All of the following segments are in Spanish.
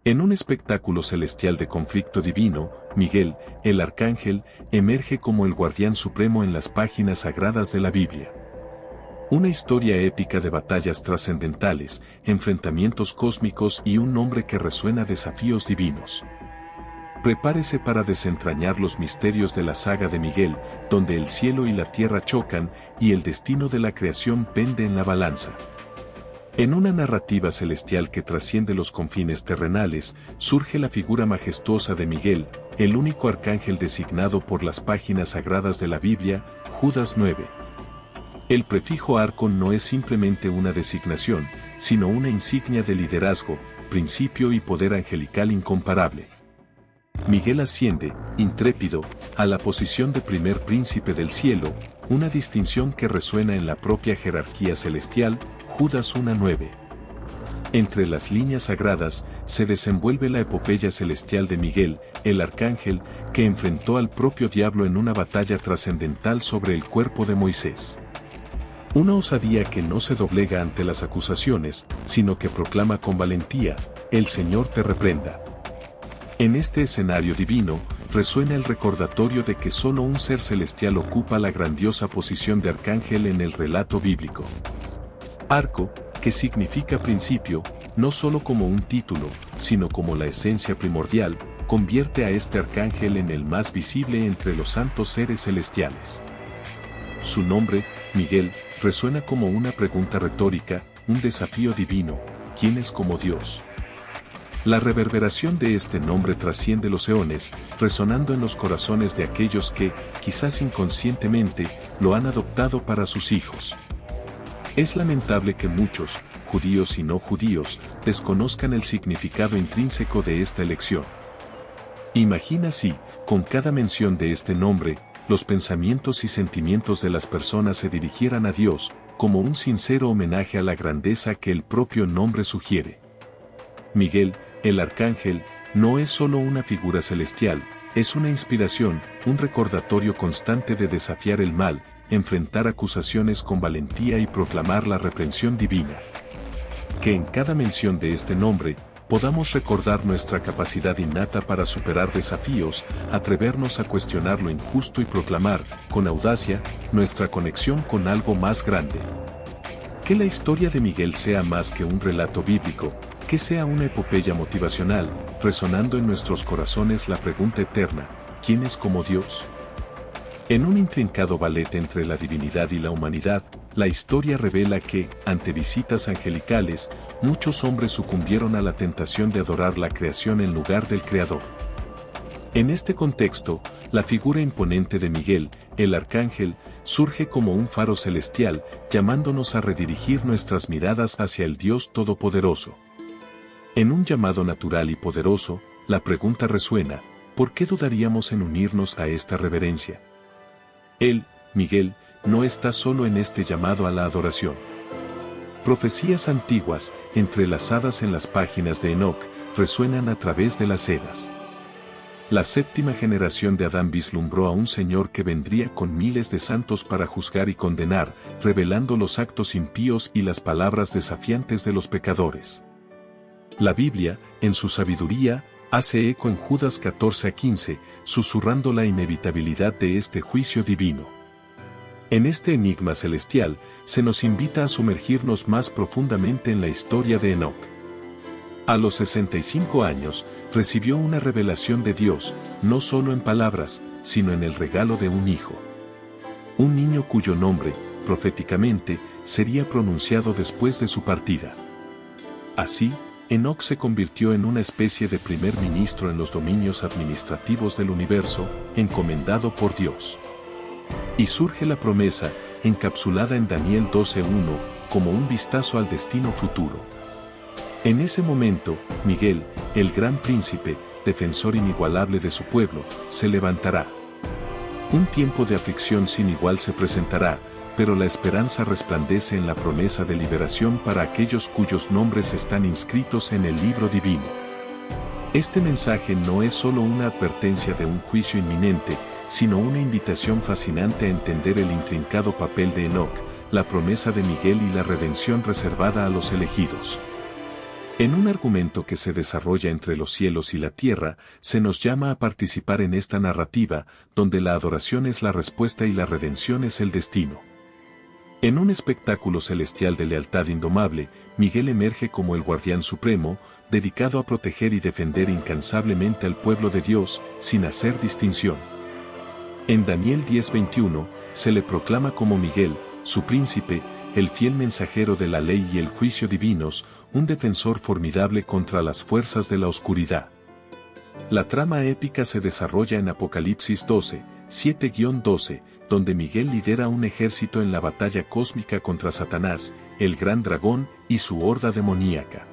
En un espectáculo celestial de conflicto divino, Miguel, el arcángel, emerge como el guardián supremo en las páginas sagradas de la Biblia. Una historia épica de batallas trascendentales, enfrentamientos cósmicos y un nombre que resuena desafíos divinos. Prepárese para desentrañar los misterios de la saga de Miguel, donde el cielo y la tierra chocan y el destino de la creación pende en la balanza. En una narrativa celestial que trasciende los confines terrenales, surge la figura majestuosa de Miguel, el único arcángel designado por las páginas sagradas de la Biblia, Judas 9. El prefijo arco no es simplemente una designación, sino una insignia de liderazgo, principio y poder angelical incomparable. Miguel asciende, intrépido, a la posición de primer príncipe del cielo, una distinción que resuena en la propia jerarquía celestial, Judas 1:9. Entre las líneas sagradas, se desenvuelve la epopeya celestial de Miguel, el arcángel, que enfrentó al propio diablo en una batalla trascendental sobre el cuerpo de Moisés. Una osadía que no se doblega ante las acusaciones, sino que proclama con valentía, «El Señor te reprenda». En este escenario divino, resuena el recordatorio de que solo un ser celestial ocupa la grandiosa posición de arcángel en el relato bíblico. Arco, que significa principio, no solo como un título, sino como la esencia primordial, convierte a este arcángel en el más visible entre los santos seres celestiales. Su nombre, Miguel, resuena como una pregunta retórica, un desafío divino, ¿quién es como Dios? La reverberación de este nombre trasciende los eones, resonando en los corazones de aquellos que, quizás inconscientemente, lo han adoptado para sus hijos. Es lamentable que muchos, judíos y no judíos, desconozcan el significado intrínseco de esta elección. Imagina si, con cada mención de este nombre, los pensamientos y sentimientos de las personas se dirigieran a Dios, como un sincero homenaje a la grandeza que el propio nombre sugiere. Miguel, el arcángel, no es solo una figura celestial, es una inspiración, un recordatorio constante de desafiar el mal, enfrentar acusaciones con valentía y proclamar la reprensión divina. Que en cada mención de este nombre, podamos recordar nuestra capacidad innata para superar desafíos, atrevernos a cuestionar lo injusto y proclamar, con audacia, nuestra conexión con algo más grande. Que la historia de Miguel sea más que un relato bíblico, que sea una epopeya motivacional, resonando en nuestros corazones la pregunta eterna, ¿quién es como Dios? En un intrincado ballet entre la divinidad y la humanidad, la historia revela que, ante visitas angelicales, muchos hombres sucumbieron a la tentación de adorar la creación en lugar del Creador. En este contexto, la figura imponente de Miguel, el arcángel, surge como un faro celestial, llamándonos a redirigir nuestras miradas hacia el Dios Todopoderoso. En un llamado natural y poderoso, la pregunta resuena, ¿por qué dudaríamos en unirnos a esta reverencia? Él, Miguel, no está solo en este llamado a la adoración. Profecías antiguas, entrelazadas en las páginas de Enoc, resuenan a través de las eras. La séptima generación de Adán vislumbró a un Señor que vendría con miles de santos para juzgar y condenar, revelando los actos impíos y las palabras desafiantes de los pecadores. La Biblia, en su sabiduría, hace eco en Judas 14:15, susurrando la inevitabilidad de este juicio divino. En este enigma celestial, se nos invita a sumergirnos más profundamente en la historia de Enoc. A los 65 años, recibió una revelación de Dios, no solo en palabras, sino en el regalo de un hijo. Un niño cuyo nombre, proféticamente, sería pronunciado después de su partida. Así, Enoc se convirtió en una especie de primer ministro en los dominios administrativos del universo, encomendado por Dios. Y surge la promesa, encapsulada en Daniel 12:1, como un vistazo al destino futuro. En ese momento, Miguel, el gran príncipe, defensor inigualable de su pueblo, se levantará. Un tiempo de aflicción sin igual se presentará, pero la esperanza resplandece en la promesa de liberación para aquellos cuyos nombres están inscritos en el libro divino. Este mensaje no es solo una advertencia de un juicio inminente, sino una invitación fascinante a entender el intrincado papel de Enoc, la promesa de Miguel y la redención reservada a los elegidos. En un argumento que se desarrolla entre los cielos y la tierra, se nos llama a participar en esta narrativa, donde la adoración es la respuesta y la redención es el destino. En un espectáculo celestial de lealtad indomable, Miguel emerge como el guardián supremo, dedicado a proteger y defender incansablemente al pueblo de Dios, sin hacer distinción. En Daniel 10:21, se le proclama como Miguel, su príncipe, el fiel mensajero de la ley y el juicio divinos, un defensor formidable contra las fuerzas de la oscuridad. La trama épica se desarrolla en Apocalipsis 12, 7-12, donde Miguel lidera un ejército en la batalla cósmica contra Satanás, el gran dragón, y su horda demoníaca.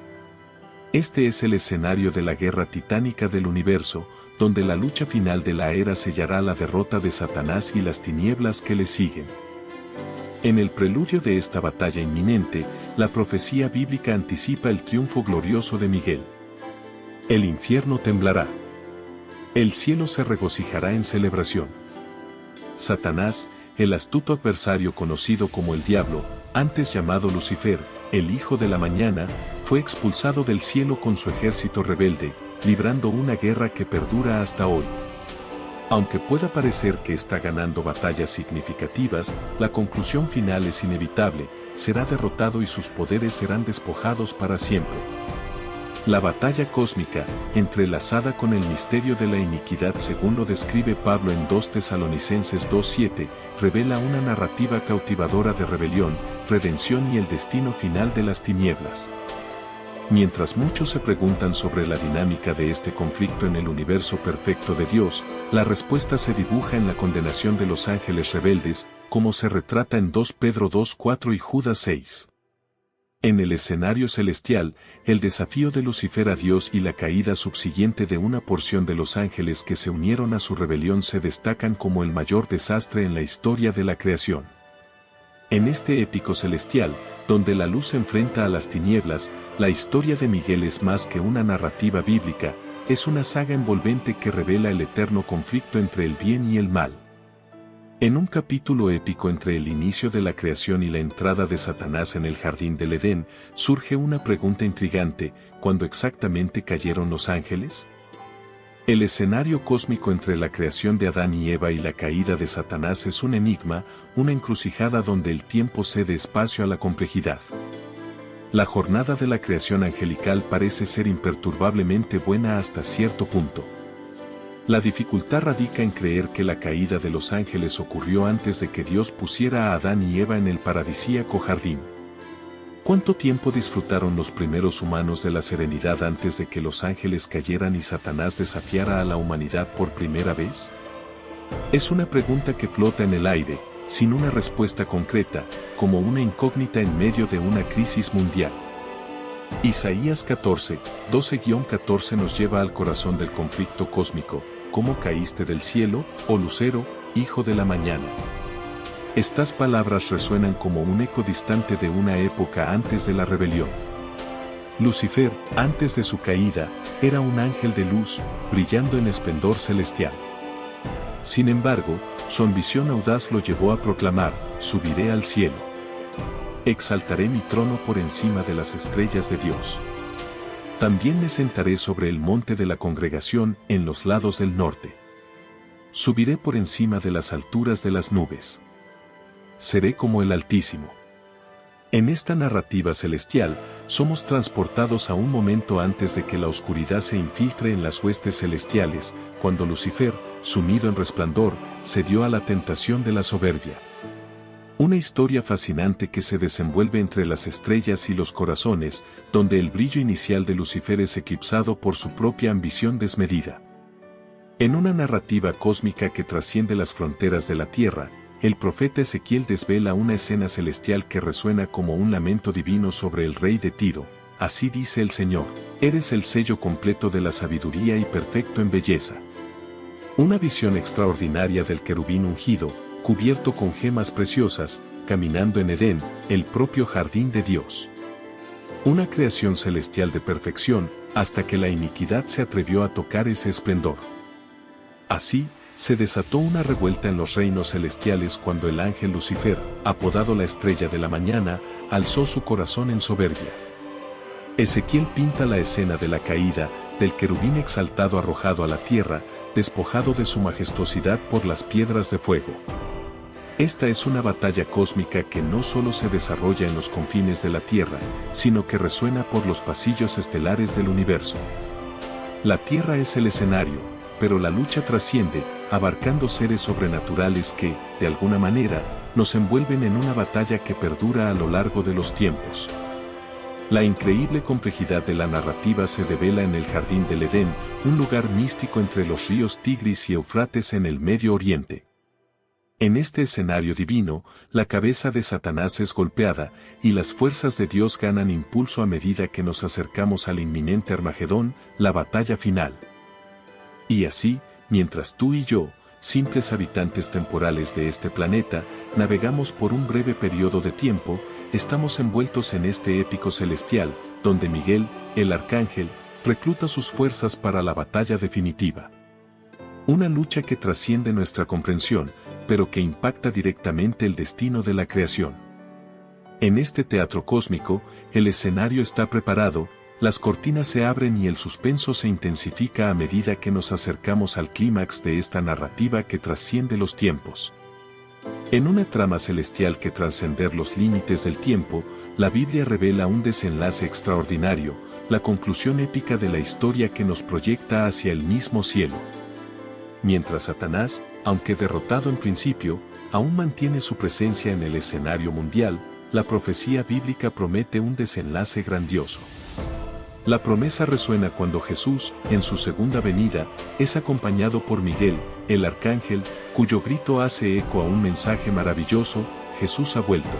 Este es el escenario de la guerra titánica del universo, donde la lucha final de la era sellará la derrota de Satanás y las tinieblas que le siguen. En el preludio de esta batalla inminente, la profecía bíblica anticipa el triunfo glorioso de Miguel. El infierno temblará. El cielo se regocijará en celebración. Satanás, el astuto adversario conocido como el diablo, antes llamado Lucifer, el hijo de la mañana, fue expulsado del cielo con su ejército rebelde, librando una guerra que perdura hasta hoy. Aunque pueda parecer que está ganando batallas significativas, la conclusión final es inevitable, será derrotado y sus poderes serán despojados para siempre. La batalla cósmica, entrelazada con el misterio de la iniquidad según lo describe Pablo en 2 Tesalonicenses 2:7, revela una narrativa cautivadora de rebelión, redención y el destino final de las tinieblas. Mientras muchos se preguntan sobre la dinámica de este conflicto en el universo perfecto de Dios, la respuesta se dibuja en la condenación de los ángeles rebeldes, como se retrata en 2 Pedro 2:4 y Judas 6. En el escenario celestial, el desafío de Lucifer a Dios y la caída subsiguiente de una porción de los ángeles que se unieron a su rebelión se destacan como el mayor desastre en la historia de la creación. En este épico celestial, donde la luz se enfrenta a las tinieblas, la historia de Miguel es más que una narrativa bíblica, es una saga envolvente que revela el eterno conflicto entre el bien y el mal. En un capítulo épico entre el inicio de la creación y la entrada de Satanás en el jardín del Edén, surge una pregunta intrigante: ¿cuándo exactamente cayeron los ángeles? El escenario cósmico entre la creación de Adán y Eva y la caída de Satanás es un enigma, una encrucijada donde el tiempo cede espacio a la complejidad. La jornada de la creación angelical parece ser imperturbablemente buena hasta cierto punto. La dificultad radica en creer que la caída de los ángeles ocurrió antes de que Dios pusiera a Adán y Eva en el paradisíaco jardín. ¿Cuánto tiempo disfrutaron los primeros humanos de la serenidad antes de que los ángeles cayeran y Satanás desafiara a la humanidad por primera vez? Es una pregunta que flota en el aire, sin una respuesta concreta, como una incógnita en medio de una crisis mundial. Isaías 14, 12-14 nos lleva al corazón del conflicto cósmico: ¿cómo caíste del cielo, oh lucero, hijo de la mañana? Estas palabras resuenan como un eco distante de una época antes de la rebelión. Lucifer, antes de su caída, era un ángel de luz, brillando en esplendor celestial. Sin embargo, su ambición audaz lo llevó a proclamar: subiré al cielo. Exaltaré mi trono por encima de las estrellas de Dios. También me sentaré sobre el monte de la congregación en los lados del norte. Subiré por encima de las alturas de las nubes. Seré como el Altísimo. En esta narrativa celestial, somos transportados a un momento antes de que la oscuridad se infiltre en las huestes celestiales, cuando Lucifer, sumido en resplandor, cedió a la tentación de la soberbia. Una historia fascinante que se desenvuelve entre las estrellas y los corazones, donde el brillo inicial de Lucifer es eclipsado por su propia ambición desmedida. En una narrativa cósmica que trasciende las fronteras de la tierra, el profeta Ezequiel desvela una escena celestial que resuena como un lamento divino sobre el rey de Tiro. Así dice el Señor: eres el sello completo de la sabiduría y perfecto en belleza. Una visión extraordinaria del querubín ungido, cubierto con gemas preciosas, caminando en Edén, el propio jardín de Dios. Una creación celestial de perfección, hasta que la iniquidad se atrevió a tocar ese esplendor. Así, se desató una revuelta en los reinos celestiales cuando el ángel Lucifer, apodado la estrella de la mañana, alzó su corazón en soberbia. Ezequiel pinta la escena de la caída del querubín exaltado arrojado a la tierra, despojado de su majestuosidad por las piedras de fuego. Esta es una batalla cósmica que no solo se desarrolla en los confines de la Tierra, sino que resuena por los pasillos estelares del universo. La Tierra es el escenario, pero la lucha trasciende, abarcando seres sobrenaturales que, de alguna manera, nos envuelven en una batalla que perdura a lo largo de los tiempos. La increíble complejidad de la narrativa se devela en el Jardín del Edén, un lugar místico entre los ríos Tigris y Éufrates en el Medio Oriente. En este escenario divino, la cabeza de Satanás es golpeada, y las fuerzas de Dios ganan impulso a medida que nos acercamos al inminente Armagedón, la batalla final. Y así, mientras tú y yo, simples habitantes temporales de este planeta, navegamos por un breve periodo de tiempo, estamos envueltos en este épico celestial, donde Miguel, el arcángel, recluta sus fuerzas para la batalla definitiva. Una lucha que trasciende nuestra comprensión, pero que impacta directamente el destino de la creación. En este teatro cósmico, el escenario está preparado, las cortinas se abren y el suspenso se intensifica a medida que nos acercamos al clímax de esta narrativa que trasciende los tiempos. En una trama celestial que trascender los límites del tiempo, la Biblia revela un desenlace extraordinario, la conclusión épica de la historia que nos proyecta hacia el mismo cielo. Mientras Satanás, aunque derrotado en principio, aún mantiene su presencia en el escenario mundial, la profecía bíblica promete un desenlace grandioso. La promesa resuena cuando Jesús, en su segunda venida, es acompañado por Miguel, el arcángel, cuyo grito hace eco a un mensaje maravilloso: Jesús ha vuelto.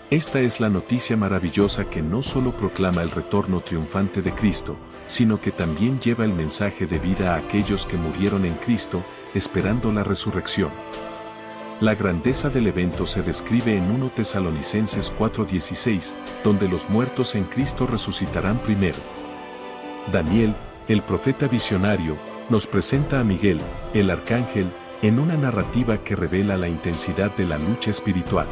Esta es la noticia maravillosa que no solo proclama el retorno triunfante de Cristo, sino que también lleva el mensaje de vida a aquellos que murieron en Cristo, esperando la resurrección. La grandeza del evento se describe en 1 Tesalonicenses 4:16, donde los muertos en Cristo resucitarán primero. Daniel, el profeta visionario, nos presenta a Miguel, el arcángel, en una narrativa que revela la intensidad de la lucha espiritual.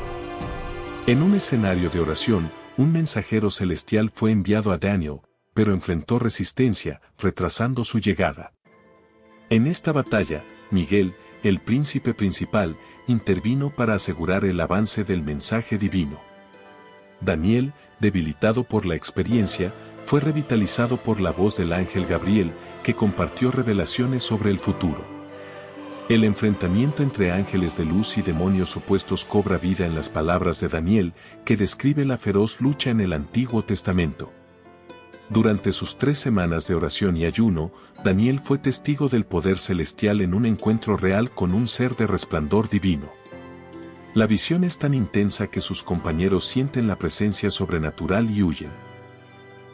En un escenario de oración, un mensajero celestial fue enviado a Daniel, pero enfrentó resistencia, retrasando su llegada. En esta batalla, Miguel, el príncipe principal, intervino para asegurar el avance del mensaje divino. Daniel, debilitado por la experiencia, fue revitalizado por la voz del ángel Gabriel, que compartió revelaciones sobre el futuro. El enfrentamiento entre ángeles de luz y demonios opuestos cobra vida en las palabras de Daniel, que describe la feroz lucha en el Antiguo Testamento. Durante sus 3 semanas de oración y ayuno, Daniel fue testigo del poder celestial en un encuentro real con un ser de resplandor divino. La visión es tan intensa que sus compañeros sienten la presencia sobrenatural y huyen.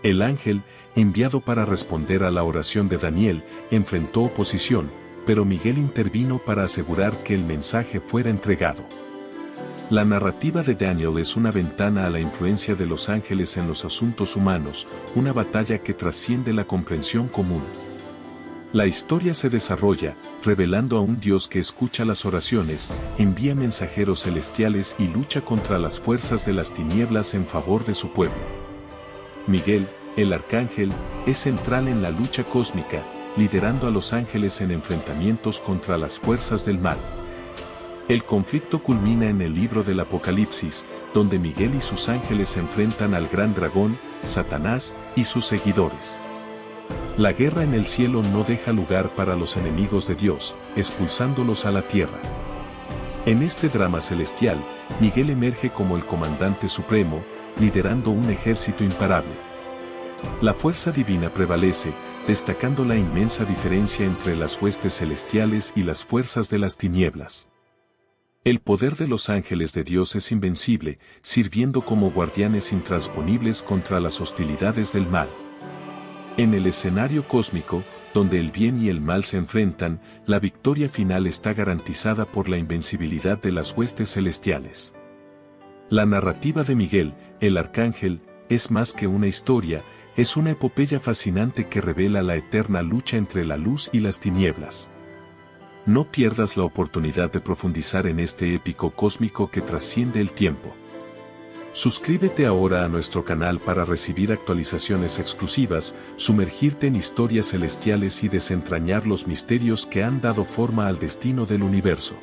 El ángel, enviado para responder a la oración de Daniel, enfrentó oposición, pero Miguel intervino para asegurar que el mensaje fuera entregado. La narrativa de Daniel es una ventana a la influencia de los ángeles en los asuntos humanos, una batalla que trasciende la comprensión común. La historia se desarrolla, revelando a un Dios que escucha las oraciones, envía mensajeros celestiales y lucha contra las fuerzas de las tinieblas en favor de su pueblo. Miguel, el arcángel, es central en la lucha cósmica, liderando a los ángeles en enfrentamientos contra las fuerzas del mal. El conflicto culmina en el libro del Apocalipsis, donde Miguel y sus ángeles se enfrentan al gran dragón, Satanás, y sus seguidores. La guerra en el cielo no deja lugar para los enemigos de Dios, expulsándolos a la tierra. En este drama celestial, Miguel emerge como el comandante supremo, liderando un ejército imparable. La fuerza divina prevalece, destacando la inmensa diferencia entre las huestes celestiales y las fuerzas de las tinieblas. El poder de los ángeles de Dios es invencible, sirviendo como guardianes intransponibles contra las hostilidades del mal. En el escenario cósmico, donde el bien y el mal se enfrentan, la victoria final está garantizada por la invencibilidad de las huestes celestiales. La narrativa de Miguel, el arcángel, es más que una historia, es una epopeya fascinante que revela la eterna lucha entre la luz y las tinieblas. No pierdas la oportunidad de profundizar en este épico cósmico que trasciende el tiempo. Suscríbete ahora a nuestro canal para recibir actualizaciones exclusivas, sumergirte en historias celestiales y desentrañar los misterios que han dado forma al destino del universo.